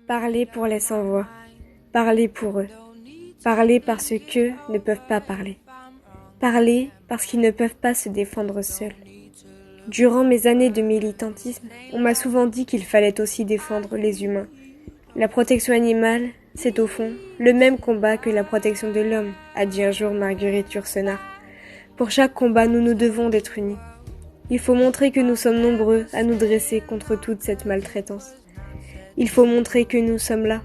Parler pour les sans-voix, parler pour eux, parler parce qu'eux ne peuvent pas parler, parler parce qu'ils ne peuvent pas se défendre seuls. Durant mes années de militantisme, on m'a souvent dit qu'il fallait aussi défendre les humains. La protection animale, c'est au fond le même combat que la protection de l'homme, a dit un jour Marguerite Yourcenar. Pour chaque combat, nous nous devons d'être unis. Il faut montrer que nous sommes nombreux à nous dresser contre toute cette maltraitance. Il faut montrer que nous sommes là,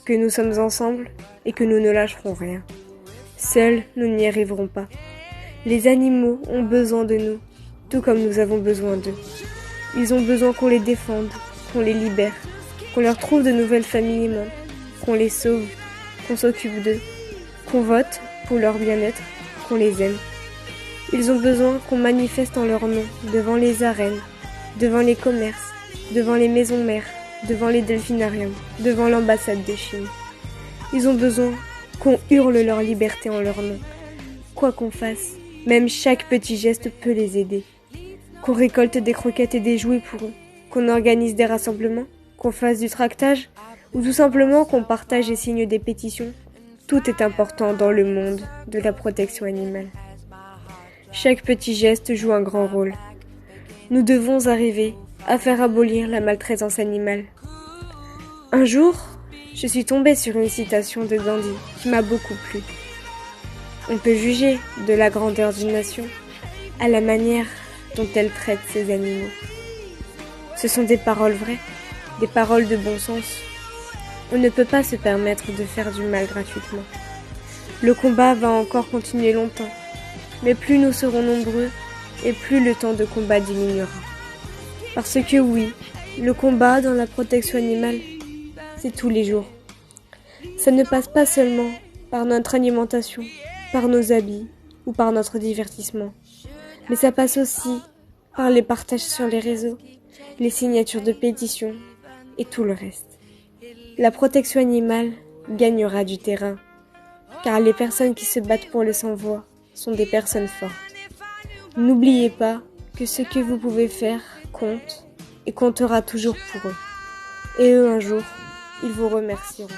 que nous sommes ensemble et que nous ne lâcherons rien. Seuls, nous n'y arriverons pas. Les animaux ont besoin de nous, tout comme nous avons besoin d'eux. Ils ont besoin qu'on les défende, qu'on les libère, qu'on leur trouve de nouvelles familles aimantes, qu'on les sauve, qu'on s'occupe d'eux, qu'on vote pour leur bien-être, qu'on les aime. Ils ont besoin qu'on manifeste en leur nom devant les arènes, devant les commerces, devant les maisons mères, devant les delphinariums, devant l'ambassade de Chine. Ils ont besoin qu'on hurle leur liberté en leur nom. Quoi qu'on fasse, même chaque petit geste peut les aider. Qu'on récolte des croquettes et des jouets pour eux, qu'on organise des rassemblements, qu'on fasse du tractage, ou tout simplement qu'on partage et signe des pétitions. Tout est important dans le monde de la protection animale. Chaque petit geste joue un grand rôle. Nous devons arriver à faire abolir la maltraitance animale. Un jour, je suis tombée sur une citation de Gandhi qui m'a beaucoup plu. On peut juger de la grandeur d'une nation à la manière dont elle traite ses animaux. Ce sont des paroles vraies, des paroles de bon sens. On ne peut pas se permettre de faire du mal gratuitement. Le combat va encore continuer longtemps, mais plus nous serons nombreux et plus le temps de combat diminuera. Parce que oui, le combat dans la protection animale, c'est tous les jours. Ça ne passe pas seulement par notre alimentation, par nos habits ou par notre divertissement, mais ça passe aussi par les partages sur les réseaux, les signatures de pétitions et tout le reste. La protection animale gagnera du terrain, car les personnes qui se battent pour le sans-voix sont des personnes fortes. N'oubliez pas que ce que vous pouvez faire compte et comptera toujours pour eux. Et eux, un jour, ils vous remercieront.